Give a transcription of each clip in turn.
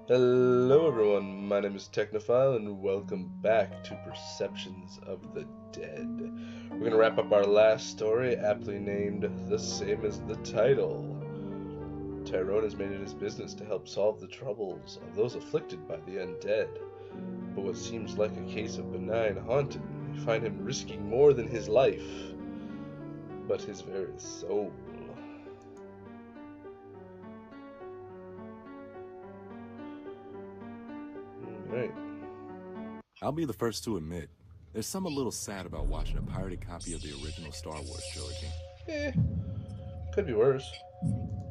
Hello everyone, my name is Technophile and welcome back to Perceptions of the Dead. We're going to wrap up our last story, aptly named the same as the title. Tyrone has made it his business to help solve the troubles of those afflicted by the undead. But what seems like a case of benign haunting, you find him risking more than his life, but his very soul. Right. I'll be the first to admit, there's something a little sad about watching a pirated copy of the original Star Wars trilogy. Could be worse.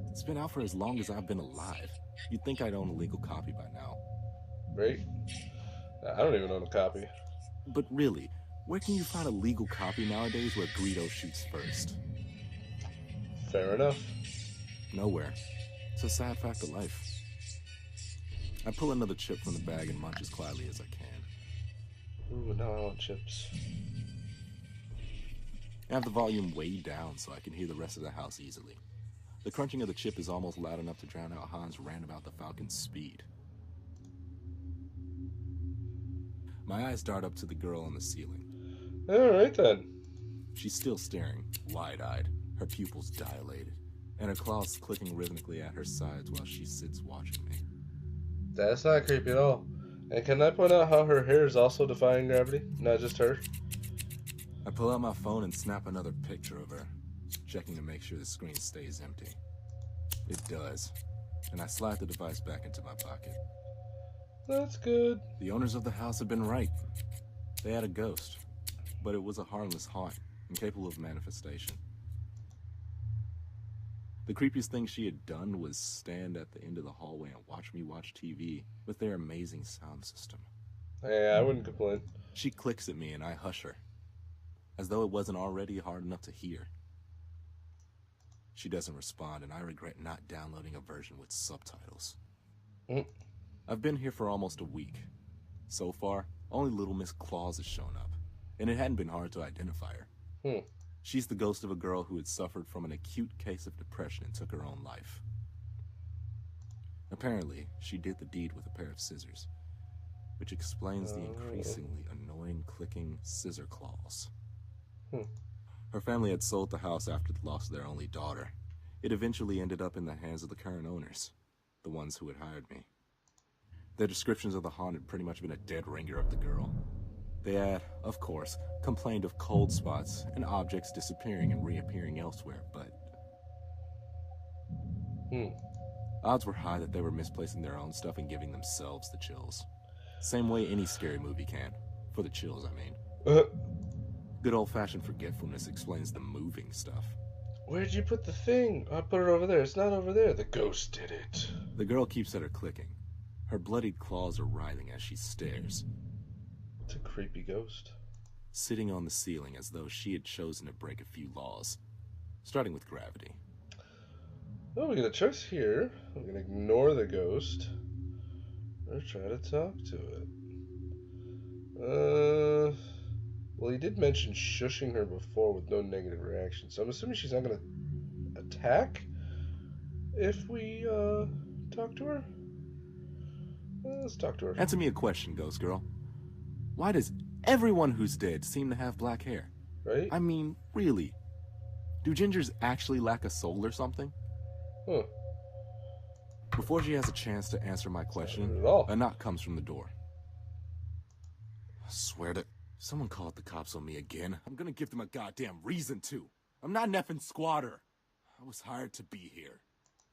It's been out for as long as I've been alive. You'd think I'd own a legal copy by now. Right? I don't even own a copy. But really, where can you find a legal copy nowadays where Greedo shoots first? Fair enough. Nowhere. It's a sad fact of life. I pull another chip from the bag and munch as quietly as I can. Ooh, now I want chips. I have the volume way down so I can hear the rest of the house easily. The crunching of the chip is almost loud enough to drown out Han's rant about the Falcon's speed. My eyes dart up to the girl on the ceiling. Alright then. She's still staring, wide-eyed, her pupils dilated, and her claws clicking rhythmically at her sides while she sits watching me. That's not creepy at all. And can I point out how her hair is also defying gravity? Not just her? I pull out my phone and snap another picture of her, checking to make sure the screen stays empty. It does, and I slide the device back into my pocket. That's good. The owners of the house had been right. They had a ghost, but it was a harmless haunt, incapable of manifestation. The creepiest thing she had done was stand at the end of the hallway and watch me watch TV with their amazing sound system. Hey, I wouldn't complain. She clicks at me and I hush her, as though it wasn't already hard enough to hear. She doesn't respond, and I regret not downloading a version with subtitles. I've been here for almost a week. So far, only Little Miss Claus has shown up, and it hadn't been hard to identify her. She's the ghost of a girl who had suffered from an acute case of depression and took her own life. Apparently, she did the deed with a pair of scissors, which explains the increasingly annoying clicking scissor claws. Her family had sold the house after the loss of their only daughter. It eventually ended up in the hands of the current owners, the ones who had hired me. Their descriptions of the haunt had pretty much been a dead ringer of the girl. They had, of course, complained of cold spots and objects disappearing and reappearing elsewhere, but odds were high that they were misplacing their own stuff and giving themselves the chills. Same way any scary movie can. For the chills, I mean. Good old-fashioned forgetfulness explains the moving stuff. Where'd you put the thing? I put it over there. It's not over there. The ghost did it. The girl keeps at her clicking. Her bloodied claws are writhing as she stares. It's a creepy ghost. Sitting on the ceiling as though she had chosen to break a few laws. Starting with gravity. Well, we got a choice here. We can ignore the ghost or try to talk to it. Well, he did mention shushing her before with no negative reaction, so I'm assuming she's not going to attack if we talk to her. Let's talk to her. Answer me a question, ghost girl. Why does everyone who's dead seem to have black hair? Right? I mean, really? Do gingers actually lack a soul or something? Before she has a chance to answer my question, a knock comes from the door. I swear to... Someone called the cops on me again. I'm gonna give them a goddamn reason to. I'm not an effing squatter. I was hired to be here.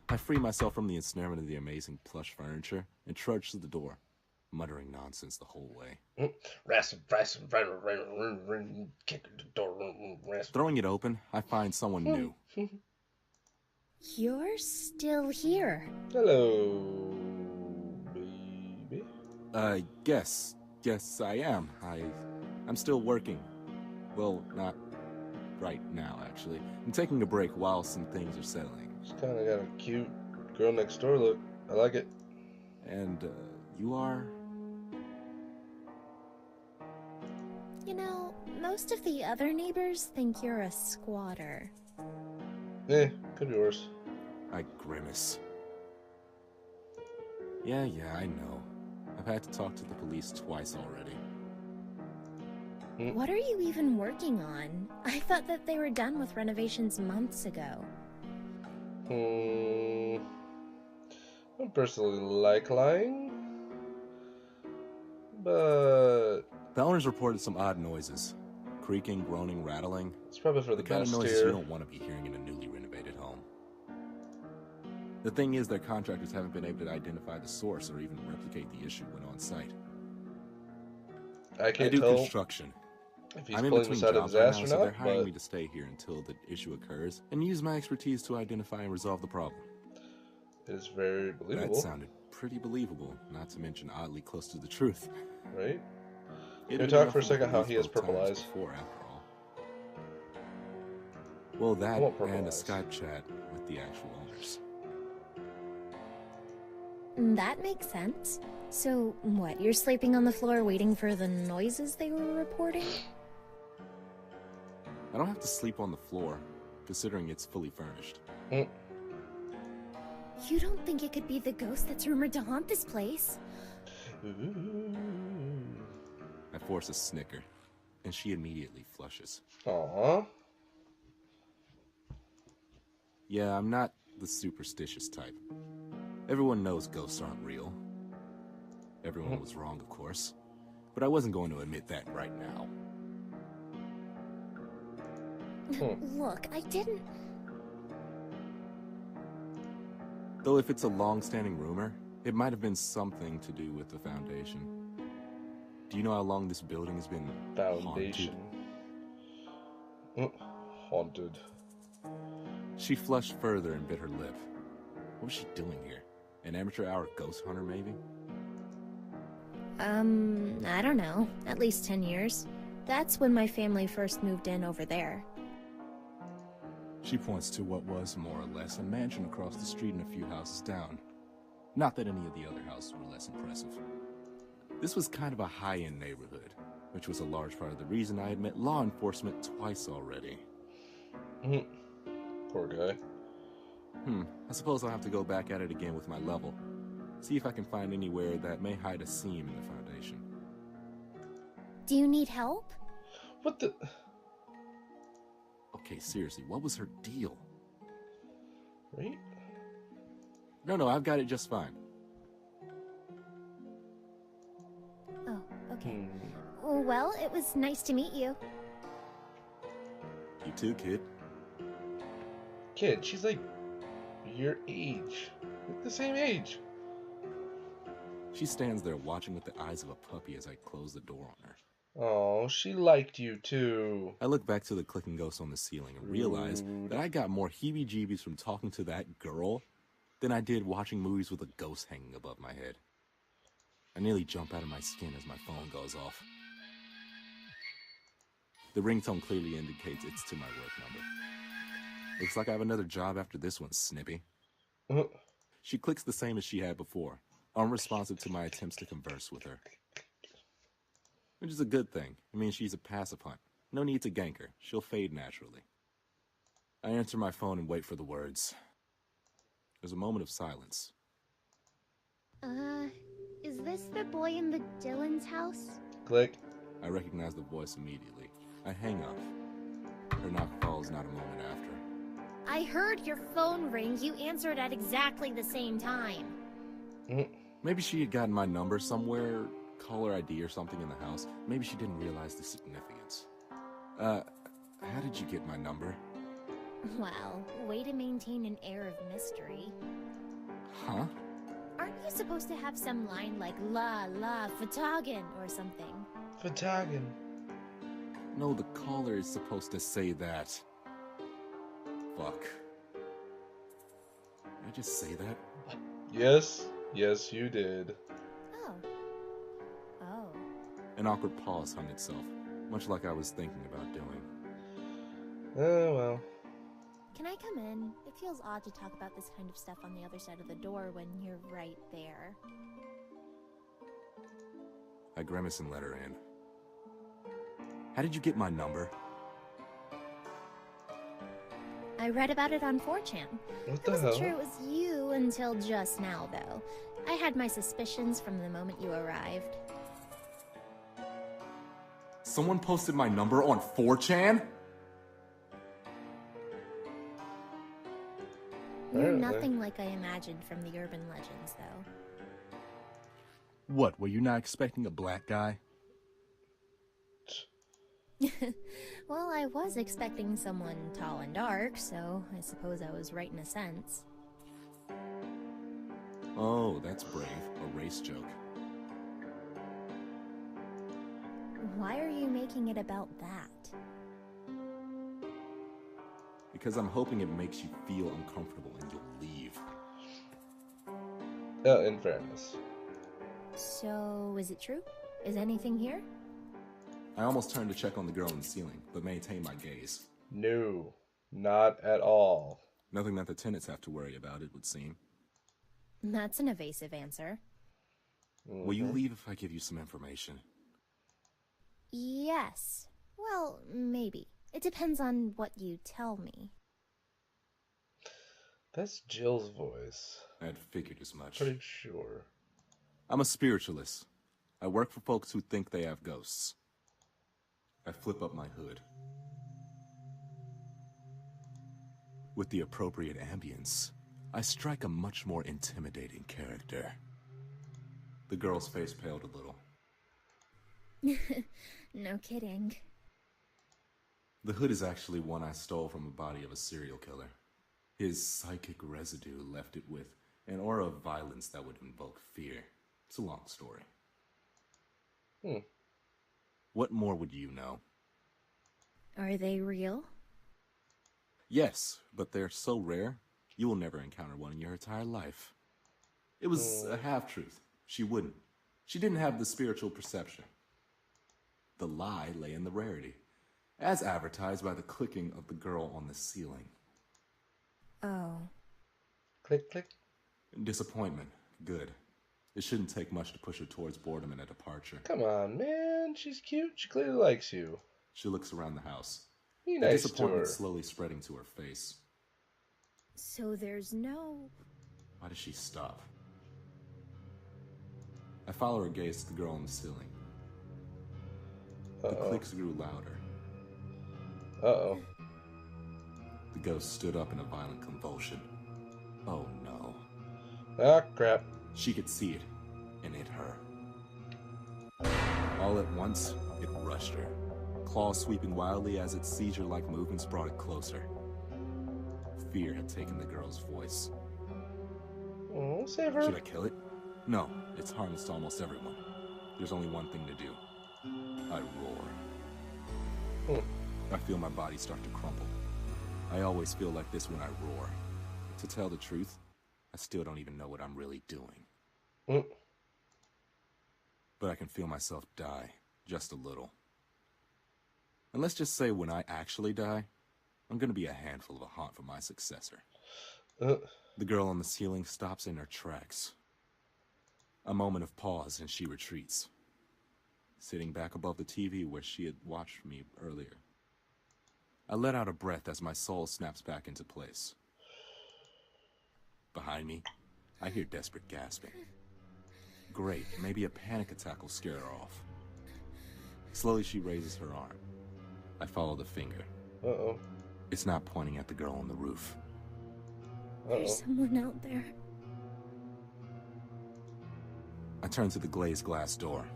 I free myself from the ensnarement of the amazing plush furniture and trudge to the door, muttering nonsense the whole way. Throwing it open, I find someone new. You're still here. Hello, baby. Yes, I am. I'm still working. Well, not right now, actually. I'm taking a break while some things are settling. She's kind of got a cute girl next door look. I like it. And, you are? You know, most of the other neighbors think you're a squatter. Could be worse. I grimace. Yeah, I know. I've had to talk to the police twice already. What are you even working on? I thought that they were done with renovations months ago. I personally like lying, but The owners reported some odd noises. Creaking, groaning, rattling. it's probably for the kind of best noises here. you don't want to be hearing in a newly renovated home. The thing is, their contractors haven't been able to identify the source or even replicate the issue when on site. I I can't do tell construction. if he's I'm in pulling between this out of jobs his right ass now, or so they're not, hiring but me to stay here until the issue occurs and use my expertise to identify and resolve the problem. it is very That believable, sounded pretty believable, not to mention oddly close to the truth. right? It Can we had been talk enough for a of the second how police he has both purple times eyes? before, after all. Well, that want purple and a eyes. Skype chat with the actual owners. That makes sense. So, what, you're sleeping on the floor waiting for the noises they were reporting? I don't have to sleep on the floor, considering it's fully furnished. You don't think it could be the ghost that's rumored to haunt this place? I force a snicker, and she immediately flushes. Aww. Yeah, I'm not the superstitious type. Everyone knows ghosts aren't real. Everyone was wrong, of course. But I wasn't going to admit that right now. Look, I didn't... Though if it's a long-standing rumor, it might have been something to do with the foundation. Do you know how long this building has been Foundation. Haunted. She flushed further and bit her lip. What was she doing here? An amateur hour ghost hunter, maybe? I don't know. At least 10 years. That's when my family first moved in over there. She points to what was, more or less, a mansion across the street and a few houses down. Not that any of the other houses were less impressive. This was kind of a high-end neighborhood, which was a large part of the reason I had met law enforcement twice already. Poor guy. I suppose I'll have to go back at it again with my level. See if I can find anywhere that may hide a seam in the foundation. Do you need help? What the? Okay, seriously, what was her deal? Right? Oh, I've got it just fine. okay. Well, it was nice to meet you. You too, kid. Kid, she's like your age. Like the same age. She stands there watching with the eyes of a puppy as I close the door on her. Oh, she liked you too. I look back to the clicking ghost on the ceiling and realize that I got more heebie-jeebies from talking to that girl than I did watching movies with a ghost hanging above my head. I nearly jump out of my skin as my phone goes off. The ringtone clearly indicates it's to my work number. Looks like I have another job after this one, Snippy. She clicks the same as she had before, unresponsive to my attempts to converse with her. Which is a good thing. It means she's a passive hunt. No need to gank her. She'll fade naturally. I answer my phone and wait for the words. There's a moment of silence. Is this the boy in the Dylan's house? Click. I recognize the voice immediately. I hang up. Her knock falls not a moment after. I heard your phone ring. You answered at exactly the same time. Maybe she had gotten my number somewhere, caller ID or something in the house. Maybe she didn't realize the significance. How did you get my number? Well, way to maintain an air of mystery. Huh? Aren't you supposed to have some line like La La Fatagan or something? Fatagan. No, the caller is supposed to say that. Fuck. Did I just say that? Yes. Yes, you did. Oh. An awkward pause hung itself, much like I was thinking about doing. Oh, well. Can I come in? It feels odd to talk about this kind of stuff on the other side of the door when you're right there. I grimace and let her in. How did you get my number? I read about it on 4chan. What I the wasn't hell? sure it was you until just now, though. I had my suspicions from the moment you arrived. Someone posted my number on 4chan? You're nothing like I imagined from the urban legends, though. What, were you not expecting a black guy? Well, I was expecting someone tall and dark, so I suppose I was right in a sense. Oh, that's brave. A race joke. Why are you making it about that? Because I'm hoping it makes you feel uncomfortable and you'll leave. In fairness. So, is it true? Is anything here? I almost turned to check on the girl in the ceiling, but maintained my gaze. No, not at all. Nothing that the tenants have to worry about, it would seem. That's an evasive answer. Will you leave if I give you some information? Yes. Well, maybe. It depends on what you tell me. That's Jill's voice. I'd figured as much. Pretty sure. I'm a spiritualist. I work for folks who think they have ghosts. I flip up my hood. With the appropriate ambience, I strike a much more intimidating character. The girl's face paled a little. No kidding. The hood is actually one I stole from the body of a serial killer. His psychic residue left it with an aura of violence that would invoke fear. It's a long story. What more would you know? Are they real? Yes, but they're so rare, you will never encounter one in your entire life. It was a half-truth. She wouldn't. She didn't have the spiritual perception. The lie lay in the rarity, as advertised by the clicking of the girl on the ceiling. Oh. Click, click. Disappointment. Good. It shouldn't take much to push her towards boredom and a departure. Come on, man. She's cute. She clearly likes you. She looks around the house. Be The nice to her. disappointment slowly spreading to her face. So there's no... Why does she stop? I follow her gaze to the girl on the ceiling. The clicks grew louder. Uh-oh. The ghost stood up in a violent convulsion. Oh no. Ah, crap. She could see it, and it her. All at once, it rushed her. Claws sweeping wildly as its seizure-like movements brought it closer. Fear had taken the girl's voice. Oh, save her. Should I kill it? No, it's harmless to almost everyone. There's only one thing to do. I roar. I feel my body start to crumble. I always feel like this when I roar. To tell the truth, I still don't even know what I'm really doing. But I can feel myself die, just a little. And let's just say when I actually die, I'm gonna be a handful of a haunt for my successor. The girl on the ceiling stops in her tracks. A moment of pause and she retreats, sitting back above the TV where she had watched me earlier. I let out a breath as my soul snaps back into place. Behind me, I hear desperate gasping. Great, maybe a panic attack will scare her off. Slowly she raises her arm. I follow the finger. Uh-oh. It's not pointing at the girl on the roof. There's someone out there. I turn to the glazed glass door.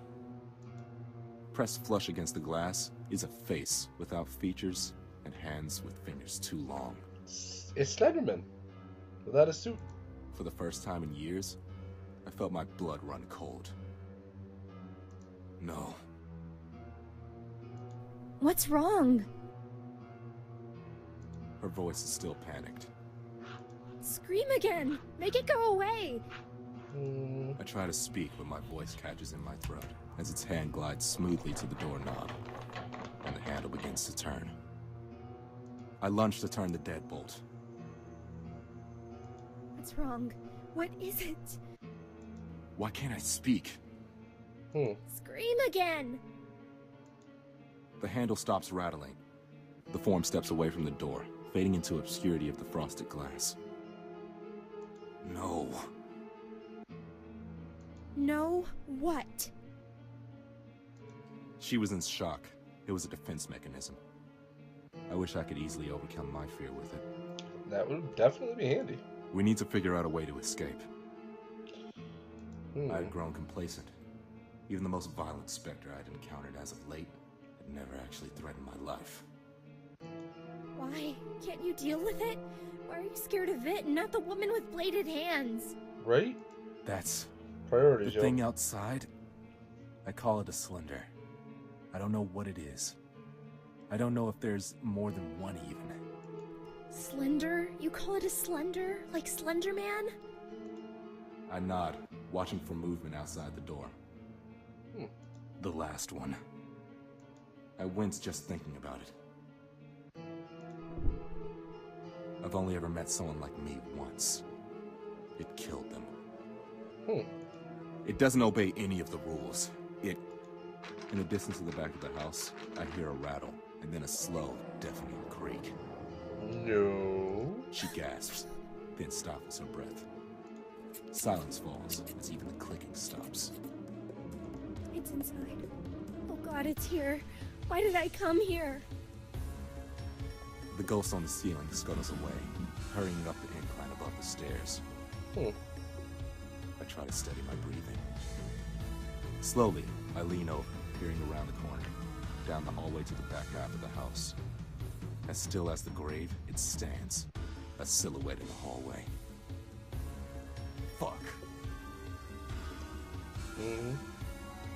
Pressed flush against the glass is a face without features and hands with fingers too long. It's Slenderman, without a suit. For the first time in years, I felt my blood run cold. No. What's wrong? Her voice is still panicked. Scream again! Make it go away! I try to speak, but my voice catches in my throat as its hand glides smoothly to the doorknob, and the handle begins to turn. I lunge to turn the deadbolt. What's wrong? What is it? Why can't I speak? Scream again! The handle stops rattling. The form steps away from the door, fading into obscurity of the frosted glass. No. No, what? She was in shock. It was a defense mechanism. I wish I could easily overcome my fear with it. That would definitely be handy. We need to figure out a way to escape. I had grown complacent. Even the most violent specter I'd encountered as of late had never actually threatened my life. Why can't you deal with it? Why are you scared of it and not the woman with bladed hands? Right? That's Priorities, the thing outside. I call it a slender. I don't know what it is. I don't know if there's more than one even. Slender? You call it a slender? Like Slender Man? I nod, watching for movement outside the door. The last one. I wince just thinking about it. I've only ever met someone like me once. It killed them. It doesn't obey any of the rules. In the distance of the back of the house, I hear a rattle, and then a slow, deafening creak. No. She gasps, then stops her breath. Silence falls as even the clicking stops. It's inside. Oh God, it's here. Why did I come here? The ghost on the ceiling scuttles away, hurrying up the incline above the stairs. I try to steady my breathing. Slowly, I lean over, peering around the corner, down the hallway to the back half of the house. As still as the grave, it stands, a silhouette in the hallway. Fuck.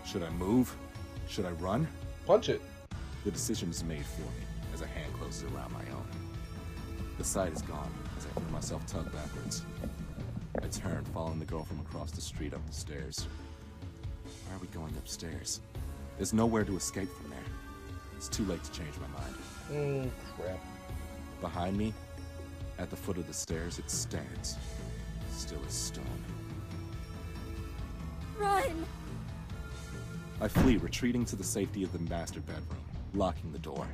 Should I move? Should I run? Punch it. The decision is made for me as a hand closes around my own. The sight is gone as I feel myself tug backwards. I turn, following the girl from across the street up the stairs. Why are we going upstairs? There's nowhere to escape from there. It's too late to change my mind. Crap. Behind me, at the foot of the stairs, it stands, still as stone. Run! I flee, retreating to the safety of the master bedroom, locking the door.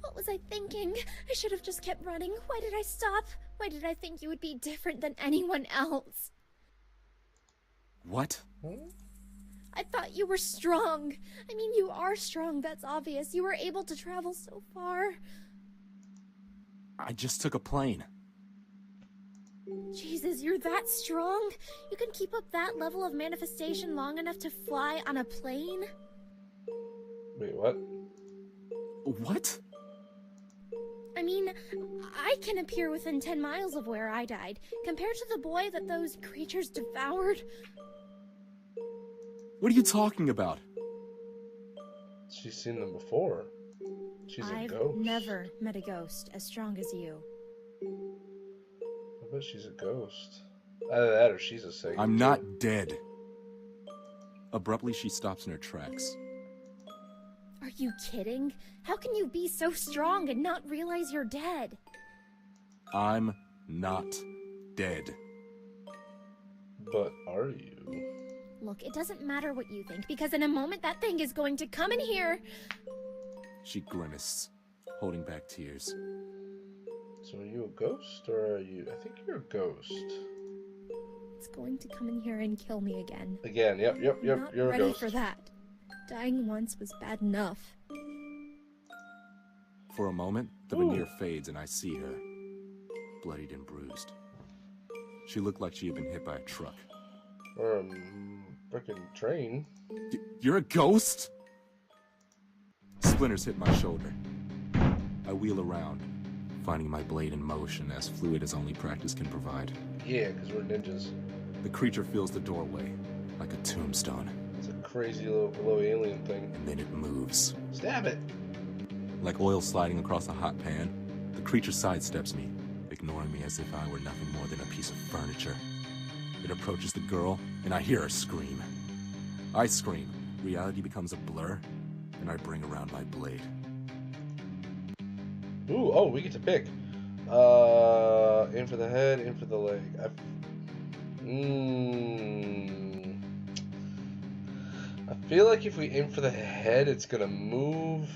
What was I thinking? I should have just kept running. Why did I stop? Why did I think you would be different than anyone else? What? I thought you were strong. I mean, you are strong, that's obvious. You were able to travel so far. I just took a plane. Jesus, you're that strong? You can keep up that level of manifestation long enough to fly on a plane? Wait, what? What? I mean, I can appear within 10 miles of where I died, compared to the boy that those creatures devoured. What are you talking about? She's seen them before. She's a ghost. I've never met a ghost as strong as you. I bet she's a ghost. Either that or she's a Satan. I'm not dead. Abruptly, she stops in her tracks. Are you kidding? How can you be so strong and not realize you're dead? I'm not dead. But are you? Look, it doesn't matter what you think, because in a moment that thing is going to come in here. She grimaced, holding back tears. So are you a ghost, or are you... I think you're a ghost. It's going to come in here and kill me again. Again, yep, Not you're a ready ghost. for that. Dying once was bad enough. For a moment, the veneer fades and I see her, bloodied and bruised. She looked like she had been hit by a truck. Or a frickin' train. You're a ghost? Splinters hit my shoulder. I wheel around, finding my blade in motion, as fluid as only practice can provide. Yeah, because we're ninjas. The creature fills the doorway, like a tombstone. It's a crazy little alien thing. And then it moves. Stab it! Like oil sliding across a hot pan, the creature sidesteps me, ignoring me as if I were nothing more than a piece of furniture. It approaches the girl, and I hear her scream. I scream. Reality becomes a blur, and I bring around my blade. Ooh, oh, we get to pick. In for the head, in for the leg. I feel like if we aim for the head, it's gonna move,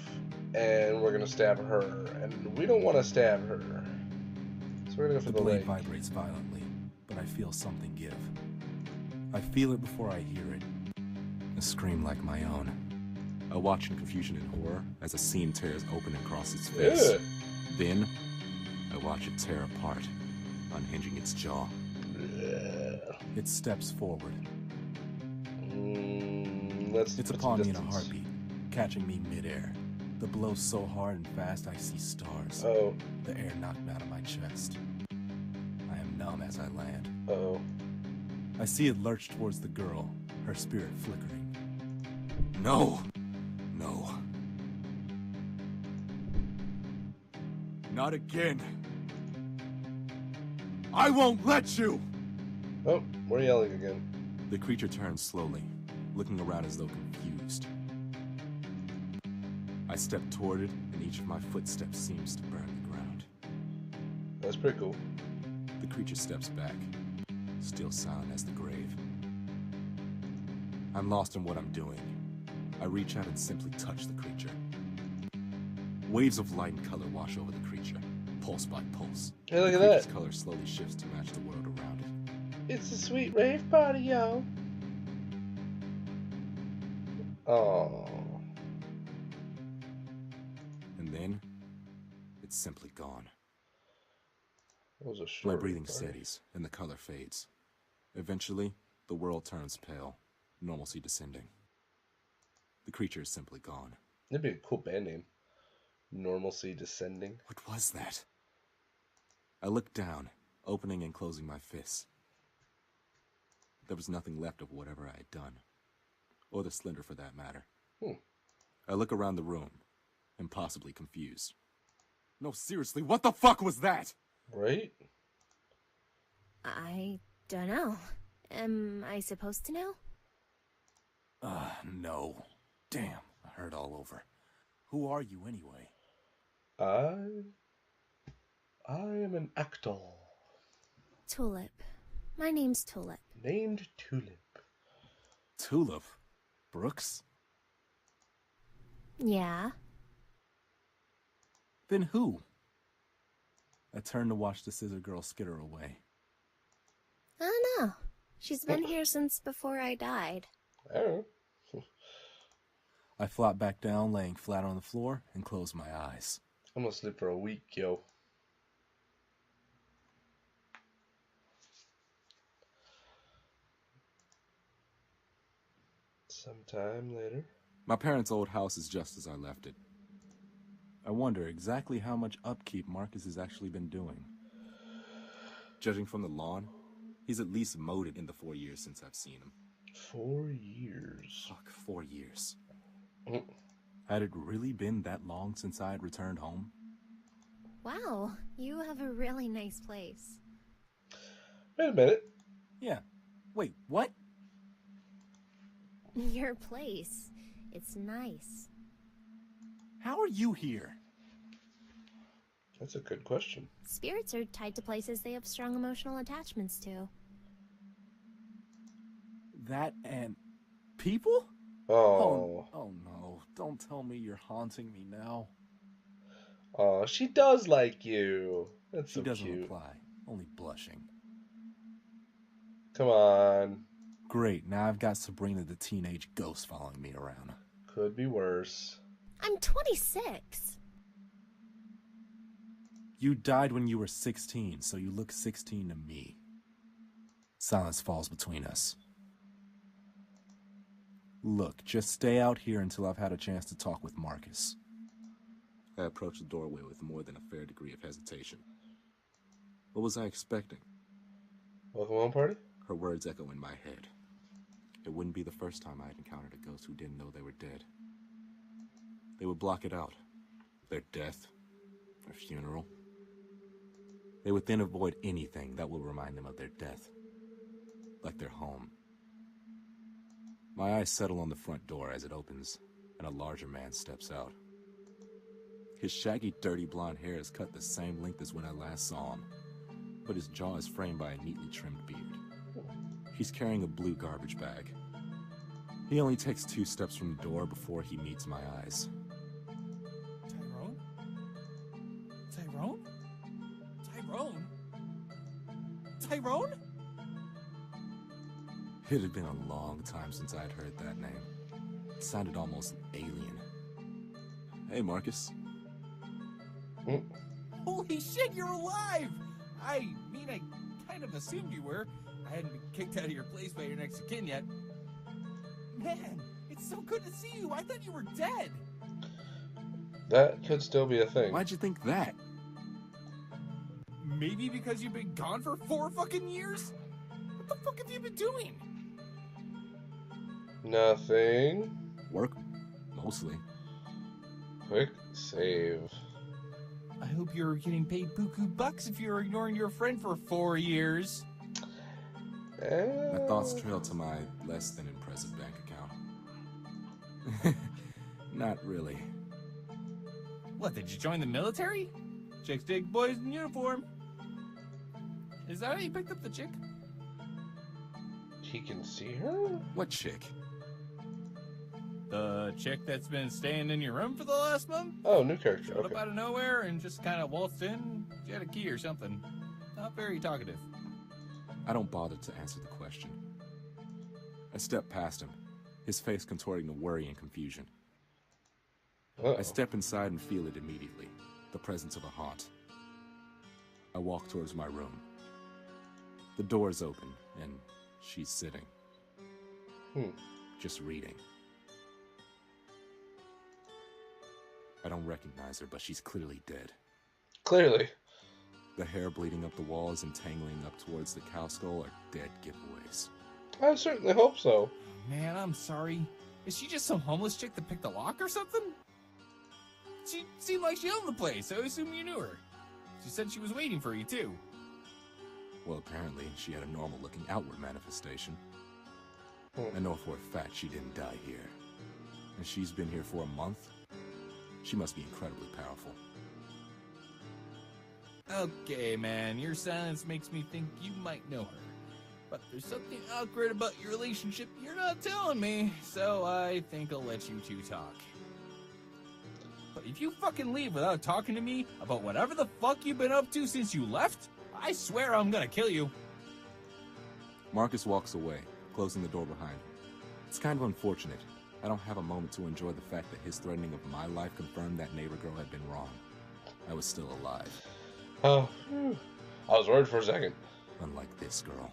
and we're gonna stab her, and we don't want to stab her. So we're gonna go for the blade leg. vibrates violently, but I feel something give. I feel it before I hear it. A scream like my own. I watch in confusion and horror as a seam tears open across its face. Ugh. Then, I watch it tear apart, unhinging its jaw. Ugh. It steps forward. Let's It's put upon some me in a distance. heartbeat, catching me midair. The blow so hard and fast I see stars. Oh. The air knocked me out of my chest. I am numb as I land. Oh. I see it lurch towards the girl, her spirit flickering. No! No. Not again. I won't let you! Oh, we're yelling again. The creature turns slowly, looking around as though confused. I step toward it, and each of my footsteps seems to burn the ground. That's pretty cool. The creature steps back, still silent as the grave. I'm lost in what I'm doing. I reach out and simply touch the creature. Waves of light and color wash over the creature, pulse by pulse. Hey, look The at creature's that. color slowly shifts to match the world around it. It's a sweet rave party, yo. Oh. And then, it's simply gone. That was a short My breathing rave party. steadies, and the color fades. Eventually, the world turns pale, normalcy descending. The creature is simply gone. That'd be a cool band name. Normalcy Descending. What was that? I looked down, opening and closing my fists. There was nothing left of whatever I had done, or the slender for that matter. I look around the room, impossibly confused. No, seriously, what the fuck was that? Right? I don't know. Am I supposed to know? No. Damn, I hurt all over. Who are you anyway? I am an actor Tulip. My name's Tulip. named Tulip. Tulip? Brooks? Yeah? Then who? I turned to watch the scissor girl skitter away. I don't know. She's been here since before I died. I don't know. I flopped back down, laying flat on the floor, and closed my eyes. I'm gonna sleep for a week, yo. Sometime later. My parents' old house is just as I left it. I wonder exactly how much upkeep Marcus has actually been doing. Judging from the lawn, he's at least mowed it in the 4 years since I've seen him. 4 years. Fuck, 4 years. Mm. Had it really been that long since I had returned home? Wow, you have a really nice place. Wait a minute. Yeah. Wait, what? Your place. It's nice. How are you here? That's a good question. Spirits are tied to places they have strong emotional attachments to. That and people? Oh. Oh no, don't tell me you're haunting me now. Oh, she does like you. That's She so doesn't cute. reply, only blushing. Come on. Great, now I've got Sabrina the teenage ghost following me around. Could be worse. I'm 26. You died when you were 16, so you look 16 to me. Silence falls between us. Look, just stay out here until I've had a chance to talk with Marcus. I approached the doorway with more than a fair degree of hesitation. What was I expecting? Welcome home party? Her words echo in my head. It wouldn't be the first time I had encountered a ghost who didn't know they were dead. They would block it out. Their death, their funeral. They would then avoid anything that will remind them of their death. Like their home. My eyes settle on the front door as it opens, and a larger man steps out. His shaggy, dirty blonde hair is cut the same length as when I last saw him, but his jaw is framed by a neatly trimmed beard. He's carrying a blue garbage bag. He only takes 2 steps from the door before he meets my eyes. Tyrone? Tyrone? Tyrone? Tyrone? It had been a long time since I'd heard that name. It sounded almost alien. Hey, Marcus. Holy shit, you're alive! I mean, I kind of assumed you were. I hadn't been kicked out of your place by your next of kin yet. Man, it's so good to see you. I thought you were dead. That could still be a thing. Why'd you think that? Maybe because you've been gone for 4 fucking years? What the fuck have you been doing? Nothing. Work, mostly. Quick save. I hope you're getting paid buku bucks if you're ignoring your friend for 4 years. My thoughts trail to my less than impressive bank account. Not really. What, did you join the military? Chicks dig boys in uniform. Is that how you picked up the chick? He can see her? What chick? The chick that's been staying in your room for the last month? Oh, new character. Showed Okay. up out of nowhere and just kind of waltzed in. She had a key or something. Not very talkative. I don't bother to answer the question. I step past him, his face contorting to worry and confusion. Uh-oh. I step inside and feel it immediately, the presence of a haunt. I walk towards my room. The door's open, and she's sitting. Just reading. I don't recognize her, but she's clearly dead. Clearly. The hair bleeding up the walls and tangling up towards the cow skull are dead giveaways. I certainly hope so. Man, I'm sorry. Is she just some homeless chick that picked a lock or something? She seemed like she owned the place, so I assume you knew her. She said she was waiting for you, too. Well, apparently, she had a normal-looking outward manifestation. I know for a fact she didn't die here. And she's been here for a month. She must be incredibly powerful. Okay, man, your silence makes me think you might know her. But there's something awkward about your relationship you're not telling me, so I think I'll let you two talk. But if you fucking leave without talking to me about whatever the fuck you've been up to since you left, I swear I'm gonna kill you. Marcus walks away, closing the door behind him. It's kind of unfortunate. I don't have a moment to enjoy the fact that his threatening of my life confirmed that neighbor girl had been wrong. I was still alive. Oh, I was worried for a second. Unlike this girl.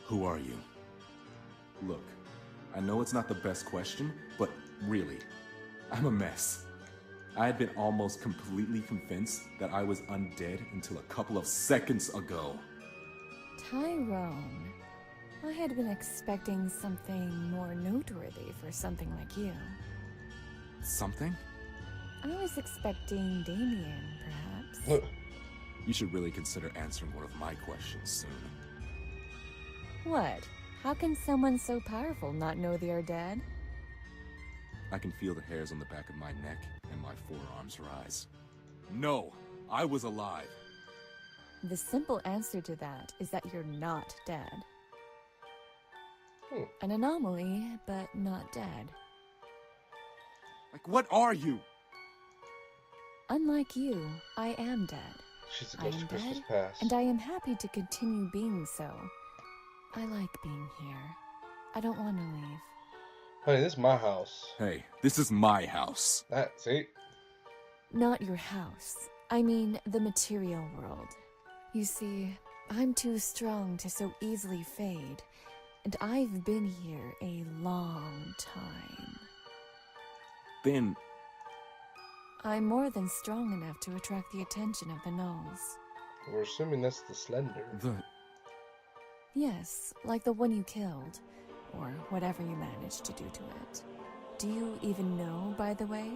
Who are you? Look, I know it's not the best question, but really, I'm a mess. I had been almost completely convinced that I was undead until a couple of seconds ago. Tyrone. I had been expecting something more noteworthy for something like you. Something? I was expecting Damien, perhaps. You should really consider answering one of my questions soon. What? How can someone so powerful not know they are dead? I can feel the hairs on the back of my neck and my forearms rise. No, I was alive. The simple answer to that is that you're not dead. An anomaly, but not dead. Like, what are you? Unlike you, I am dead. She's a I ghost am of Christmas dead, past. and I am happy to continue being so. I like being here. I don't want to leave. Honey, this is my house. Hey, this is my house. See? Not your house. I mean, the material world. You see, I'm too strong to so easily fade, and I've been here a long time. Then, I'm more than strong enough to attract the attention of the gnolls. We're assuming that's the Slender. Yes, like the one you killed, or whatever you managed to do to it. Do you even know, by the way?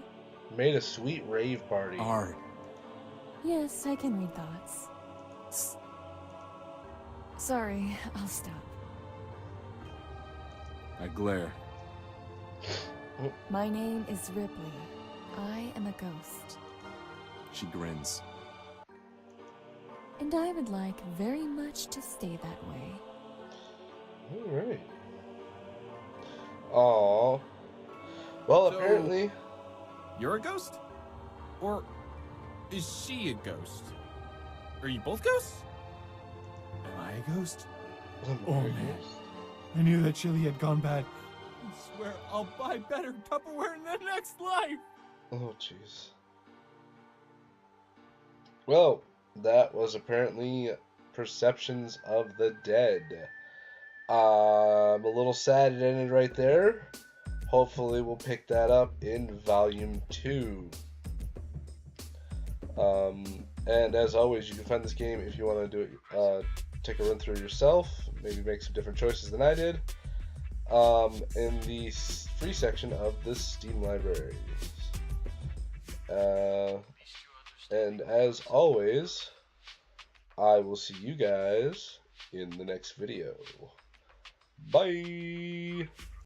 Made a sweet rave party. Yes, I can read thoughts. Sorry, I'll stop. I glare. My name is Ripley. I am a ghost. She grins. And I would like very much to stay that way. Alright. Aww. Well, So- apparently... You're a ghost? Or is she a ghost? Are you both ghosts? Am I a ghost? I'm Oh, very man. ghost. I knew that chili had gone bad. I swear I'll buy better Tupperware in the next life. Oh, jeez. Well, that was apparently Perceptions of the Dead. I'm a little sad it ended right there. Hopefully we'll pick that up in Volume 2. And as always, you can find this game if you want to do it, take a run through yourself, maybe make some different choices than I did, in the free section of the Steam library. And as always, I will see you guys in the next video. Bye!